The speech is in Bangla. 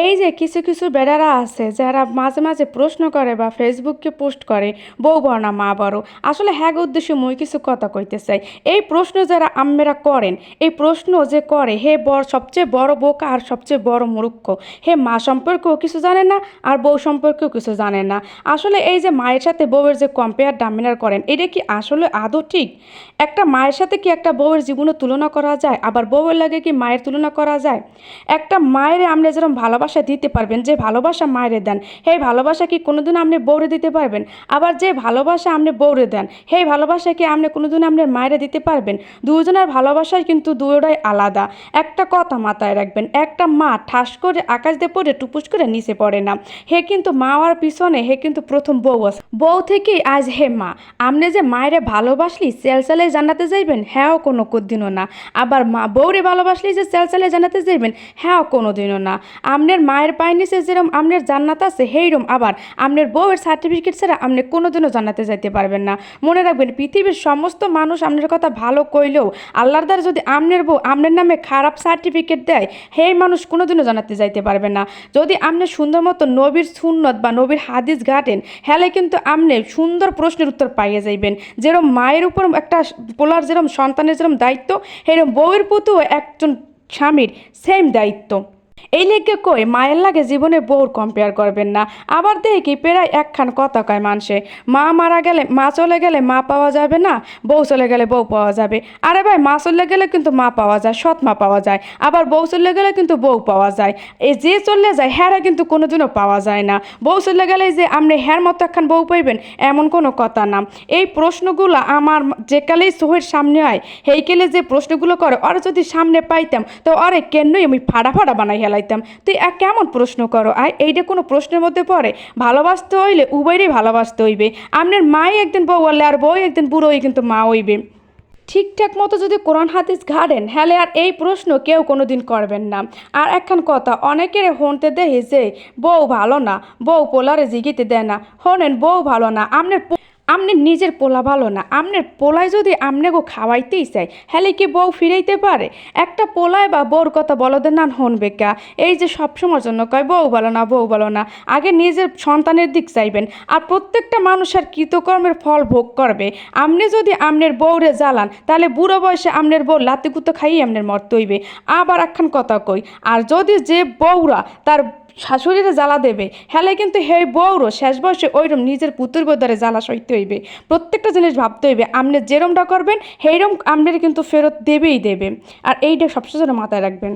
এই যে কিছু কিছু বেড়ারা আছে যারা মাঝে মাঝে প্রশ্ন করে বা ফেসবুকে পোস্ট করে বউ বড় না মা বড়। আসলে হ্যাঁ উদ্দেশ্য মই কিছু কথা কইতে চাই। এই প্রশ্ন যারা আম্মেরা করেন, এই প্রশ্ন যে করে হে বড় সবচেয়ে বড় বোকা আর সবচেয়ে বড় মূর্খ। হে মা সম্পর্কেও কিছু জানে না আর বউ সম্পর্কেও কিছু জানে না। আসলে এই যে মায়ের সাথে বউয়ের যে কম্পেয়ার ডামিনার করেন, এটা কি আসলে আদৌ ঠিক? একটা মায়ের সাথে কি একটা বউয়ের জীবনে তুলনা করা যায়? আবার বউয়ের লাগে কি মায়ের তুলনা করা যায়? একটা মায়ের আপনি যেরকম ভালোবাসা দিতে পারবেন, যে ভালোবাসা মায়েরে দেন সেই ভালোবাসা কি কোনোদিন আপনি বউরে দিতে পারবেন? আবার যে ভালোবাসা আপনি বউরে দেন সেই ভালোবাসা কি আপনি কোনোদিন আপনার মায়েরে দিতে পারবেন? দুজনের ভালোবাসাই কিন্তু দুটোই আলাদা। একটা কথা মাথায় রাখবেন, একটা মা ঠাস করে আকাশ দিয়ে পড়ে টুপুস করে নিচে পড়ে না। হে কিন্তু মা হওয়ার পিছনে হে কিন্তু প্রথম বউ আছে। বউ থেকেই আজ হে মা। আপনি যে মায়েরে ভালোবাসলি চেলচালে জান্নাতে যাইবেন, হ্যাঁও কোনো দিনও না। আবার মা বউরে ভালোবাসলি যে চেলচালে জান্নাতে যাইবেন, হ্যাঁ কোনো দিনও না। আপনার মায়ের পায়ের নিচে যেরকম আপনার জান্নাত আছে সেইরকম আবার আপনার বউয়ের সার্টিফিকেট ছাড়া আপনি কোনোদিনও জান্নাতে যাইতে পারবেন না। মনে রাখবেন, পৃথিবীর সমস্ত মানুষ আপনার কথা ভালো কইলেও আল্লাহর দ্বারা যদি আপনার বউ আপনার নামে খারাপ সার্টিফিকেট দেয়, সেই মানুষ কোনোদিনও জান্নাতে যাইতে পারবে না। যদি আপনি সুন্দর মতো নবীর সুন্নত বা নবীর হাদিস ঘাটেন, হেলে কিন্তু আপনি সুন্দর প্রশ্নের উত্তর পাইয়ে যাইবেন। যেরকম মায়ের উপর একটা পোলার যেরকম সন্তানের যেরকম দায়িত্ব, সেরকম বউয়ের প্রতিও একজন স্বামীর সেম দায়িত্ব। এই লেগে কই মায়ের লাগে জীবনে বউর কম্পেয়ার করবেন না। আবার দেখি প্রায় একখান কথা কয় মানুষে, মা মারা গেলে মা চলে গেলে মা পাওয়া যাবে না, বউ চলে গেলে বউ পাওয়া যাবে। আরে ভাই, মা চলে গেলে কিন্তু মা পাওয়া যায়, সৎ মা পাওয়া যায়। আবার বউ চলে গেলে কিন্তু বউ পাওয়া যায়। এই যে চলে যায় হ্যাঁ কিন্তু কোনোদিনও পাওয়া যায় না। বউ চলে গেলে যে আপনি হ্যার মতো একখান বউ পাইবেন এমন কোনো কথা না। এই প্রশ্নগুলো আমার যেকালেই চোখের সামনে হয়, হেইকেলে যে প্রশ্নগুলো করে ওরা যদি সামনে পাইতাম তো আরে কেনই আমি ফাড়া ফাড়া বানাই হেলাইতাম। তুই কেমন প্রশ্ন করো এইটা কোনো প্রশ্নের মধ্যে পড়ে? ভালোবাসতে হইলে উভয়েরই ভালোবাসতে হইবে। আপনার মাই একদিন বউ হলে আর বউ একদিন বুড়ো হয়ে কিন্তু মা হইবে। ঠিকঠাক মতো যদি কোরআন হাদিস ঘাড়েন হ্যালে আর এই প্রশ্ন কেউ কোনো দিন করবেন না। আর একখান কথা অনেকের হনতে দেখি যে বউ ভালো না, বউ পোলারে জিগিতে দেয় না। হনেন, বউ ভালো না, আপনার নিজের পোলা ভালো না, আপনার পোলায় যদি আপনাকেও খাওয়াইতেই চাই হ্যালে কি বউ ফিরাইতে পারে? একটা পোলায় বা বউর কথা বলদের না হনবে কা? এই যে সবসময়ের জন্য কয় বউ ভালো না, বউ ভালো না, আগে নিজের সন্তানের দিক চাইবেন। আর প্রত্যেকটা মানুষের কৃতকর্মের ফল ভোগ করবে। আপনি যদি আপনার বউরে জ্বালান তাহলে বুড়ো বয়সে আপনার বউ লাতি কুতো খাইয়ে আপনার মরতে হইবে। আবার একখান কথা কই, আর যদি যে বউরা তার শাশুড়িরে জ্বালা দেবে হেলে কিন্তু হে বউরও শেষ বয়সে ওইরকম নিজের পুতুর বদারে জ্বালা সইতে হইবে। প্রত্যেকটা জিনিস ভাবতে হইবে, আপনি যেরমটা করবেন সেইরকম আপনার কিন্তু ফেরত দেবেই দেবে। আর এইটা সবসময় মাথায় রাখবেন।